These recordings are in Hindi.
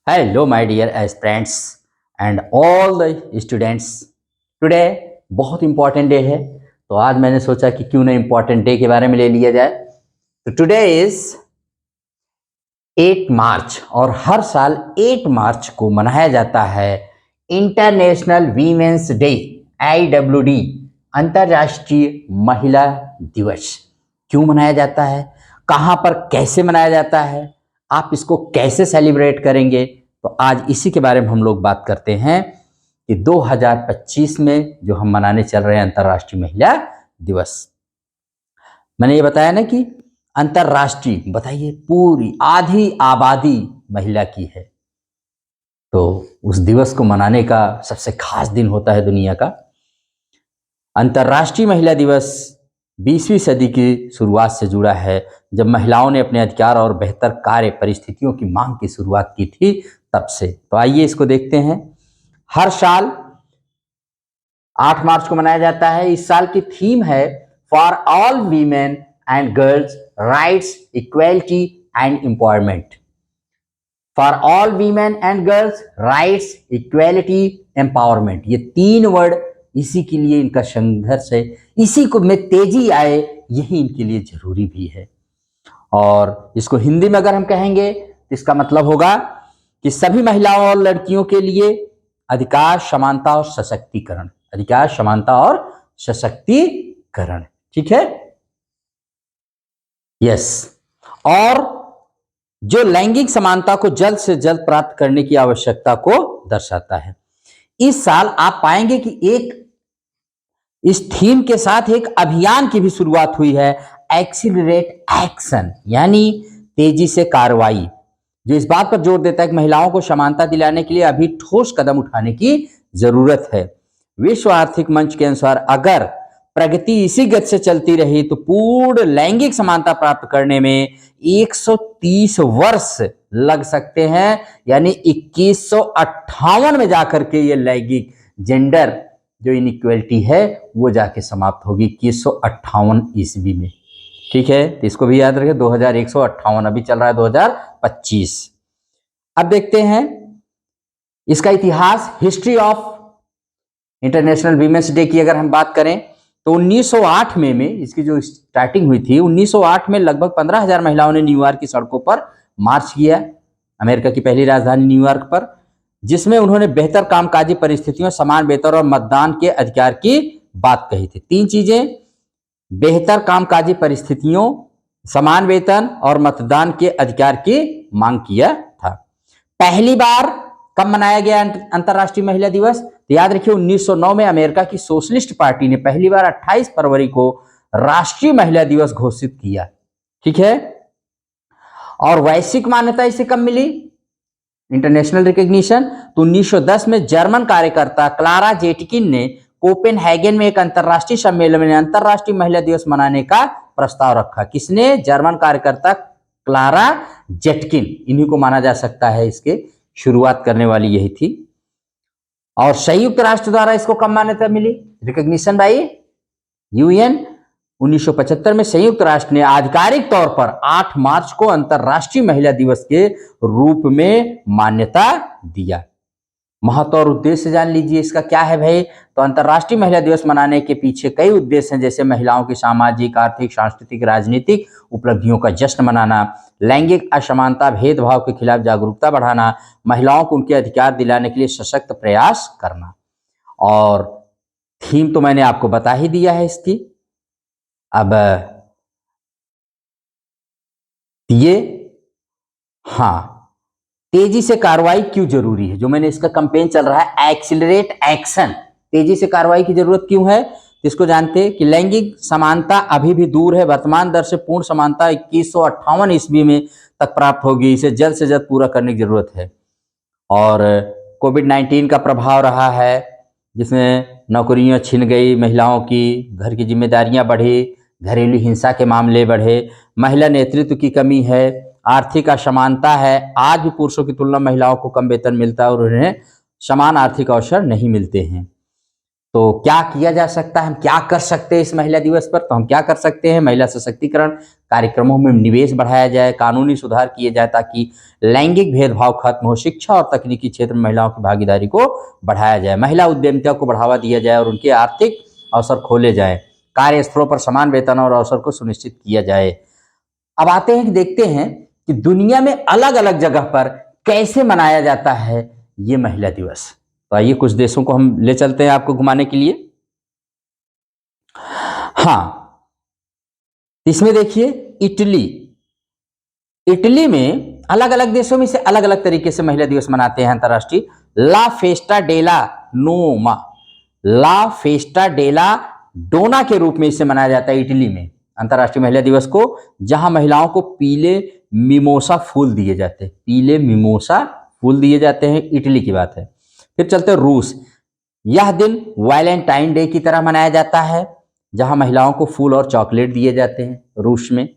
Hello, my dear aspirants and all the students. Today बहुत इम्पॉर्टेंट डे है, तो आज मैंने सोचा कि क्यों ना इम्पॉर्टेंट डे के बारे में ले लिया जाए। तो टुडे इज 8 मार्च और हर साल 8 मार्च को मनाया जाता है इंटरनेशनल वीमेंस डे, IWD, अंतर्राष्ट्रीय महिला दिवस। क्यों मनाया जाता है, कहाँ पर कैसे मनाया जाता है, आप इसको कैसे सेलिब्रेट करेंगे, तो आज इसी के बारे में हम लोग बात करते हैं कि 2025 में जो हम मनाने चल रहे हैं अंतर्राष्ट्रीय महिला दिवस। मैंने ये बताया ना कि अंतर्राष्ट्रीय, बताइए पूरी आधी आबादी महिला की है, तो उस दिवस को मनाने का सबसे खास दिन होता है दुनिया का। अंतर्राष्ट्रीय महिला दिवस 20वीं सदी की शुरुआत से जुड़ा है, जब महिलाओं ने अपने अधिकार और बेहतर कार्य परिस्थितियों की मांग की शुरुआत की थी, तब से। तो आइए इसको देखते हैं। हर साल 8 मार्च को मनाया जाता है। इस साल की थीम है for all women and girls rights, equality and empowerment. For all women and girls rights, equality, empowerment, ये 3 वर्ड इसी के लिए इनका संघर्ष है, इसी को में तेजी आए, यही इनके लिए जरूरी भी है। और इसको हिंदी में अगर हम कहेंगे तो इसका मतलब होगा कि सभी महिलाओं और लड़कियों के लिए अधिकार, समानता और सशक्तिकरण। अधिकार, समानता और सशक्तिकरण, ठीक है, यस। और जो लैंगिक समानता को जल्द से जल्द प्राप्त करने की आवश्यकता को दर्शाता है। इस साल आप पाएंगे कि इस थीम के साथ एक अभियान की भी शुरुआत हुई है, एक्सीलरेट एक्शन, यानी तेजी से कार्रवाई, जो इस बात पर जोर देता है कि महिलाओं को समानता दिलाने के लिए अभी ठोस कदम उठाने की जरूरत है। विश्व आर्थिक मंच के अनुसार अगर प्रगति इसी गति से चलती रही तो पूर्ण लैंगिक समानता प्राप्त करने में 130 वर्ष लग सकते हैं, यानी 2158 में जाकर के ये लैंगिक जेंडर जो इनइक्वलिटी है वो जाके समाप्त होगी 2158 ईस्वी में, ठीक है। तो इसको भी याद रखें, 2158, अभी चल रहा है 2025। अब देखते हैं इसका इतिहास। History of international women's day की अगर हम बात करें तो 1908 में इसकी जो स्टार्टिंग हुई थी, 1908 में लगभग 15,000 महिलाओं ने न्यूयॉर्क की सड़कों पर मार्च किया, अमेरिका की पहली राजधानी न्यूयॉर्क पर, जिसमें उन्होंने बेहतर कामकाजी परिस्थितियों, समान वेतन और मतदान के अधिकार की बात कही थी। 3 चीजें, बेहतर कामकाजी परिस्थितियों, समान वेतन और मतदान के अधिकार की मांग किया था। पहली बार कब मनाया गया अंतर्राष्ट्रीय महिला दिवस, तो याद रखिए 1909 में अमेरिका की सोशलिस्ट पार्टी ने पहली बार 28 फरवरी को राष्ट्रीय महिला दिवस घोषित किया, ठीक है। और वैश्विक मान्यता इसे कब मिली, इंटरनेशनल रिकॉग्निशन, तो 1910 में जर्मन कार्यकर्ता क्लारा जेटकिन ने कोपेनहेगन में एक अंतर्राष्ट्रीय सम्मेलन में अंतर्राष्ट्रीय महिला दिवस मनाने का प्रस्ताव रखा। किसने, जर्मन कार्यकर्ता क्लारा जेटकिन, इन्हीं को माना जा सकता है इसके शुरुआत करने वाली यही थी। और संयुक्त राष्ट्र द्वारा इसको कब मान्यता मिली, रिकॉग्निशन बाय यूएन, 1975 में संयुक्त राष्ट्र ने आधिकारिक तौर पर 8 मार्च को अंतर्राष्ट्रीय महिला दिवस के रूप में मान्यता दिया। महत्व और उद्देश्य जान लीजिए इसका क्या है भाई, तो अंतर्राष्ट्रीय महिला दिवस मनाने के पीछे कई उद्देश्य हैं, जैसे महिलाओं की सामाजिक, आर्थिक, सांस्कृतिक, राजनीतिक उपलब्धियों का जश्न मनाना, लैंगिक असमानता, भेदभाव के खिलाफ जागरूकता बढ़ाना, महिलाओं को उनके अधिकार दिलाने के लिए सशक्त प्रयास करना। और थीम तो मैंने आपको बता ही दिया है इसकी। अब ये, हाँ, तेजी से कार्रवाई क्यों जरूरी है, जो मैंने इसका कैंपेन चल रहा है एक्सीलरेट एक्शन, तेजी से कार्रवाई की जरूरत क्यों है, इसको जानते हैं कि लैंगिक समानता अभी भी दूर है। वर्तमान दर से पूर्ण समानता 2158 ईस्वी में तक प्राप्त होगी, इसे जल्द से जल्द पूरा करने की जरूरत है। और कोविड-19 का प्रभाव रहा है, जिसमें नौकरियां छिन गई महिलाओं की, घर की जिम्मेदारियां बढ़ी, घरेलू हिंसा के मामले बढ़े, महिला नेतृत्व की कमी है, आर्थिक असमानता है, आज भी पुरुषों की तुलना महिलाओं को कम वेतन मिलता है और उन्हें समान आर्थिक अवसर नहीं मिलते हैं। तो क्या किया जा सकता है, हम क्या कर सकते हैं इस महिला दिवस पर? तो हम क्या कर सकते हैं, महिला सशक्तिकरण कार्यक्रमों में निवेश बढ़ाया जाए, कानूनी सुधार किए जाए ताकि लैंगिक भेदभाव खत्म हो, शिक्षा और तकनीकी क्षेत्र में महिलाओं की भागीदारी को बढ़ाया जाए, महिला उद्यमिता को बढ़ावा दिया जाए और उनके आर्थिक अवसर खोले जाए, कार्यस्थलों पर समान वेतन और अवसर को सुनिश्चित किया जाए। अब आते हैं कि देखते हैं कि दुनिया में अलग अलग जगह पर कैसे मनाया जाता है ये महिला दिवस। तो आइए कुछ देशों को हम ले चलते हैं आपको घुमाने के लिए। हाँ, इसमें देखिए इटली। इटली में अलग अलग देशों में से अलग अलग तरीके से महिला दिवस मनाते हैं अंतर्राष्ट्रीय। ला फेस्टा डेला नोमा, ला फेस्टा डेला डोना के रूप में इसे मनाया जाता है इटली में अंतर्राष्ट्रीय महिला दिवस को, जहां महिलाओं को पीले मिमोसा फूल दिए जाते हैं, पीले मिमोसा फूल दिए जाते हैं। इटली की बात है। फिर चलते हैं रूस। यह दिन वैलेंटाइन डे की तरह मनाया जाता है, जहां महिलाओं को फूल और चॉकलेट दिए जाते हैं रूस में।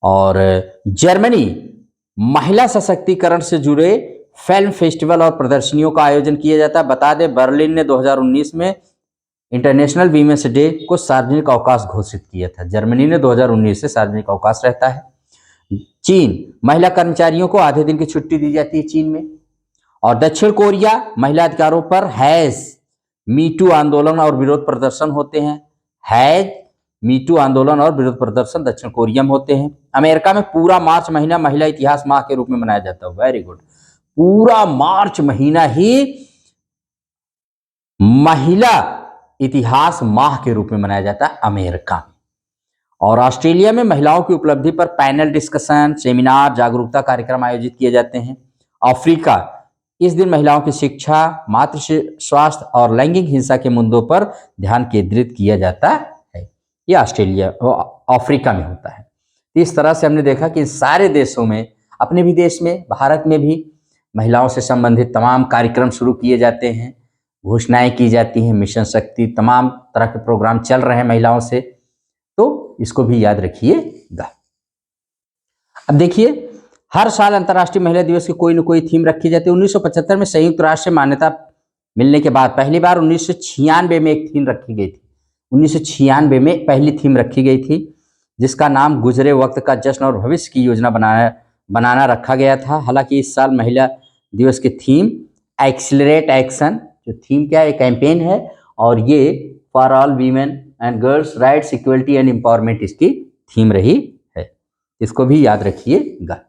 और जर्मनी, महिला सशक्तिकरण से जुड़े फिल्म फेस्टिवल और प्रदर्शनियों का आयोजन किया जाता है। बता दें बर्लिन ने 2019 में इंटरनेशनल वीमेंस डे को सार्वजनिक अवकाश घोषित किया था। जर्मनी ने 2019 से सार्वजनिक अवकाश रहता है। चीन, महिला कर्मचारियों को आधे दिन की छुट्टी दी जाती है चीन में। और दक्षिण कोरिया, महिला अधिकारों पर हैज मीटू आंदोलन और विरोध प्रदर्शन होते हैं। हैज मीटू आंदोलन और विरोध प्रदर्शन दक्षिण कोरिया में होते हैं। अमेरिका में पूरा मार्च महीना महिला इतिहास माह के रूप में मनाया जाता है। वेरी गुड, पूरा मार्च महीना ही महिला इतिहास माह के रूप में मनाया जाता है अमेरिका में। और ऑस्ट्रेलिया में महिलाओं की उपलब्धि पर पैनल डिस्कशन, सेमिनार, जागरूकता कार्यक्रम आयोजित किए जाते हैं। अफ्रीका, इस दिन महिलाओं की शिक्षा, मातृ स्वास्थ्य और लैंगिक हिंसा के मुद्दों पर ध्यान केंद्रित किया जाता है। ये ऑस्ट्रेलिया अफ्रीका में होता है। इस तरह से हमने देखा कि सारे देशों में, अपने भी देश में, भारत में भी महिलाओं से संबंधित तमाम कार्यक्रम शुरू किए जाते हैं, घोषणाएं की जाती हैं, मिशन शक्ति, तमाम तरह के प्रोग्राम चल रहे हैं महिलाओं से। तो इसको भी याद रखिएगा। अब देखिए, हर साल अंतर्राष्ट्रीय महिला दिवस की कोई न कोई थीम रखी जाती है। 1975 में संयुक्त राष्ट्र से मान्यता मिलने के बाद पहली बार 1996 में एक थीम रखी गई थी। 1996 में पहली थीम रखी गई थी, जिसका नाम गुजरे वक्त का जश्न और भविष्य की योजना बनाना रखा गया था। हालांकि इस साल महिला दिवस की थीम एक्सीलरेट एक्शन, जो थीम क्या है, कैंपेन है, और ये for all women and girls rights equality and empowerment इसकी थीम रही है। इसको भी याद रखिएगा।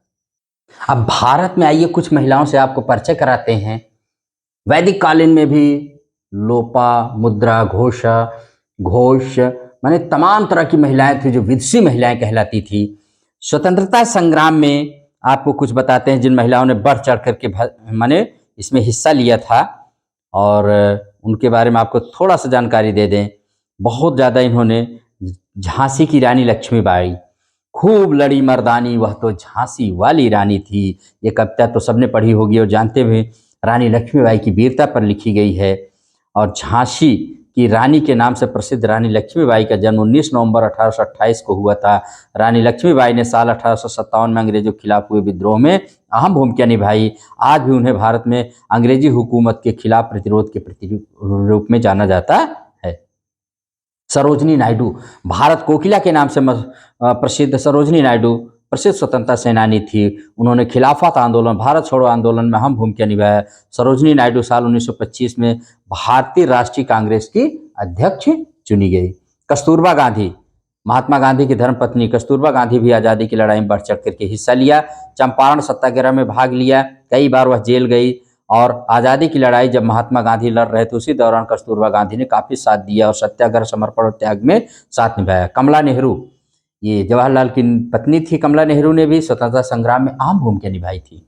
अब भारत में आइए कुछ महिलाओं से आपको परिचय कराते हैं। वैदिक कालीन में भी लोपा, मुद्रा, घोष माने तमाम तरह की महिलाएं थी जो विदुषी महिलाएं कहलाती थी। स्वतंत्रता संग्राम में आपको कुछ बताते हैं जिन महिलाओं ने बढ़ चढ़ करके माने इसमें हिस्सा लिया था, और उनके बारे में आपको थोड़ा सा जानकारी दे दें। बहुत ज़्यादा इन्होंने, झांसी की रानी लक्ष्मीबाई, खूब लड़ी मर्दानी वह तो झांसी वाली रानी थी। ये कविता तो सबने पढ़ी होगी और जानते भी। रानी लक्ष्मीबाई की वीरता पर लिखी गई है। और झांसी की रानी के नाम से प्रसिद्ध रानी लक्ष्मीबाई का जन्म 19 नवंबर 1828 को हुआ था। रानी लक्ष्मीबाई ने साल 1857 में अंग्रेजों के खिलाफ हुए विद्रोह में अहम भूमिका निभाई। आज भी उन्हें भारत में अंग्रेजी हुकूमत के खिलाफ प्रतिरोध के रूप में जाना जाता है। सरोजनी नायडू, भारत कोकिला के नाम से प्रसिद्ध सरोजनी नायडू प्रसिद्ध स्वतंत्रता सेनानी थी। उन्होंने खिलाफत आंदोलन, भारत छोड़ो आंदोलन में अहम भूमिका निभाया। सरोजनी नायडू साल 1925 में भारतीय राष्ट्रीय कांग्रेस की अध्यक्ष चुनी गई। कस्तूरबा गांधी, महात्मा गांधी की धर्मपत्नी कस्तूरबा गांधी भी आज़ादी की लड़ाई में बढ़ चढ़ करके हिस्सा लिया। चंपारण सत्याग्रह में भाग लिया। कई बार वह जेल गई। और आज़ादी की लड़ाई जब महात्मा गांधी लड़ रहे थे, उसी दौरान कस्तूरबा गांधी ने काफ़ी साथ दिया और सत्याग्रह, समर्पण और त्याग में साथ निभाया। कमला नेहरू, ये जवाहरलाल की पत्नी थी। कमला नेहरू ने भी स्वतंत्रता संग्राम में अहम भूमिका निभाई थी।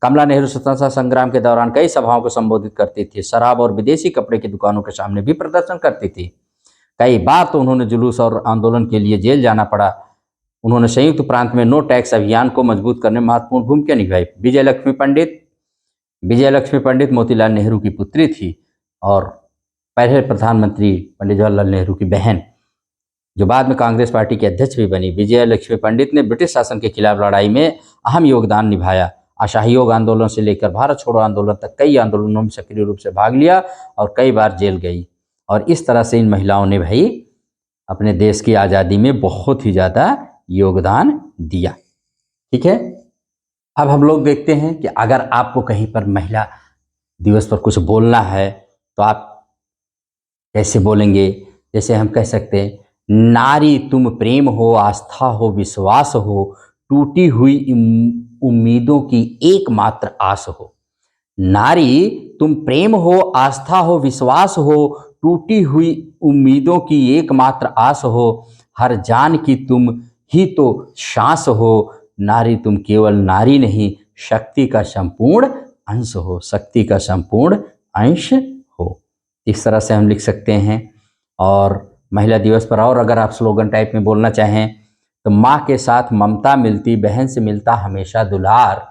कमला नेहरू स्वतंत्रता संग्राम के दौरान कई सभाओं को संबोधित करती थी। शराब और विदेशी कपड़े की दुकानों के सामने भी प्रदर्शन करती थी। कई बार तो उन्होंने जुलूस और आंदोलन के लिए जेल जाना पड़ा। उन्होंने संयुक्त प्रांत में नो टैक्स अभियान को मजबूत करने में महत्वपूर्ण भूमिका निभाई। विजय लक्ष्मी पंडित मोतीलाल नेहरू की पुत्री थी और पहले प्रधानमंत्री पंडित जवाहरलाल नेहरू की बहन, जो बाद में कांग्रेस पार्टी के अध्यक्ष भी बनी। विजय लक्ष्मी पंडित ने ब्रिटिश शासन के खिलाफ लड़ाई में अहम योगदान निभाया। असहयोग आंदोलन से लेकर भारत छोड़ो आंदोलन तक कई आंदोलनों में सक्रिय रूप से भाग लिया और कई बार जेल गई। और इस तरह से इन महिलाओं ने भाई अपने देश की आज़ादी में बहुत ही ज़्यादा योगदान दिया। ठीक है, अब हम लोग देखते हैं कि अगर आपको कहीं पर महिला दिवस पर कुछ बोलना है तो आप कैसे बोलेंगे। जैसे हम कह सकते हैं, नारी तुम प्रेम हो, आस्था हो, विश्वास हो, टूटी हुई उम्मीदों की एकमात्र आस हो। नारी तुम प्रेम हो, आस्था हो, विश्वास हो, टूटी हुई उम्मीदों की एकमात्र आस हो, हर जान की तुम ही तो सांस हो। नारी तुम केवल नारी नहीं, शक्ति का संपूर्ण अंश हो, शक्ति का संपूर्ण अंश हो। इस तरह से हम लिख सकते हैं। और महिला दिवस पर और अगर आप स्लोगन टाइप में बोलना चाहें तो माँ के साथ ममता मिलती, बहन से मिलता हमेशा दुलार।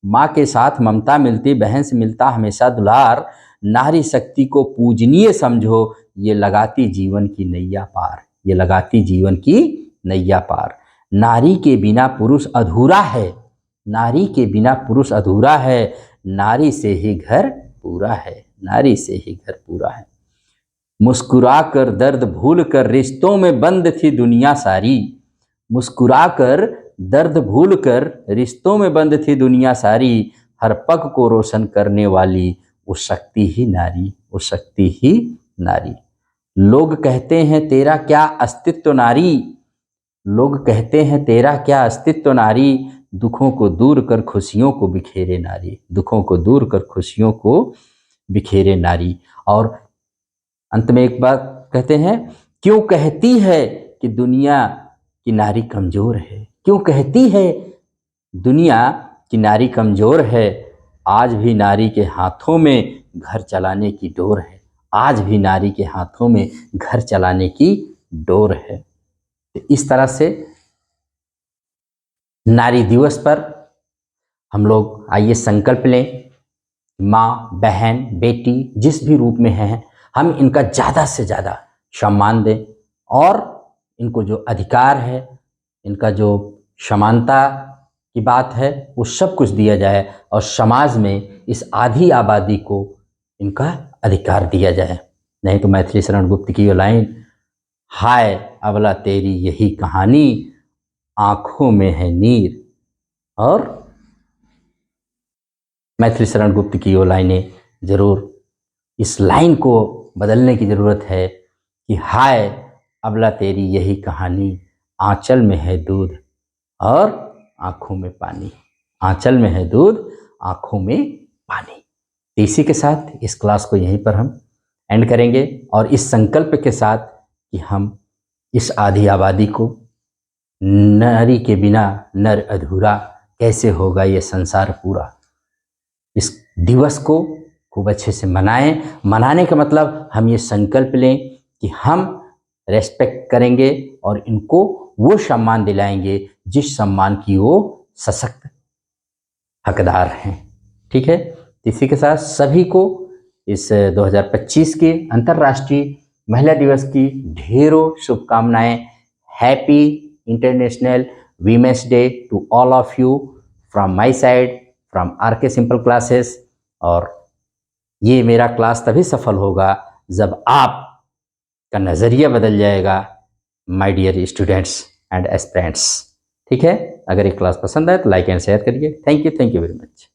माँ के साथ ममता मिलती, बहन से मिलता हमेशा दुलार। नारी शक्ति को पूजनीय समझो, ये लगाती जीवन की नैया पार, ये लगाती जीवन की नैया पार। नारी के बिना पुरुष अधूरा है, नारी के बिना पुरुष अधूरा है, नारी से ही घर पूरा है, नारी से ही घर पूरा है। मुस्कुरा कर दर्द भूल कर रिश्तों में बंद थी दुनिया सारी। मुस्कुरा कर दर्द भूल कर रिश्तों में बंद थी दुनिया सारी। हर पग को रोशन करने वाली वो शक्ति ही नारी, वो शक्ति ही नारी। लोग कहते हैं तेरा क्या अस्तित्व नारी, लोग कहते हैं तेरा क्या अस्तित्व नारी। दुखों को दूर कर खुशियों को बिखेरे नारी, दुखों को दूर कर खुशियों को बिखेरे नारी। और अंत में एक बात कहते हैं, क्यों कहती है कि दुनिया की नारी कमजोर है, क्यों कहती है दुनिया की नारी कमजोर है। आज भी नारी के हाथों में घर चलाने की डोर है, आज भी नारी के हाथों में घर चलाने की डोर है। तो इस तरह से नारी दिवस पर हम लोग आइए संकल्प लें, माँ, बहन, बेटी जिस भी रूप में हैं, हम इनका ज़्यादा से ज़्यादा सम्मान दें और इनको जो अधिकार है, इनका जो समानता की बात है, वो सब कुछ दिया जाए और समाज में इस आधी आबादी को इनका अधिकार दिया जाए। नहीं तो मैथिली शरण गुप्त की ये लाइन, हाय अबला तेरी यही कहानी, आँखों में है नीर। और मैथिली शरण गुप्त की वो लाइनें ज़रूर, इस लाइन को बदलने की ज़रूरत है कि हाय अबला तेरी यही कहानी, आंचल में है दूध और आँखों में पानी, आंचल में है दूध, आँखों में पानी। तो इसी के साथ इस क्लास को यहीं पर हम एंड करेंगे और इस संकल्प के साथ कि हम इस आधी आबादी को, नारी के बिना नर अधूरा, कैसे होगा ये संसार पूरा, इस दिवस को खूब अच्छे से मनाएं। मनाने का मतलब हम ये संकल्प लें कि हम रेस्पेक्ट करेंगे और इनको वो सम्मान दिलाएंगे जिस सम्मान की वो सशक्त हकदार हैं। ठीक है, इसी के साथ सभी को इस 2025 के अंतर्राष्ट्रीय महिला दिवस की ढेरों शुभकामनाएं। Happy international women's day to all of you from my side, from RK Simple Classes. और ये मेरा क्लास तभी सफल होगा जब आपका नज़रिया बदल जाएगा, my dear students and aspirants. ठीक है, अगर ये क्लास पसंद आए तो लाइक एंड शेयर करिए। Thank you very much.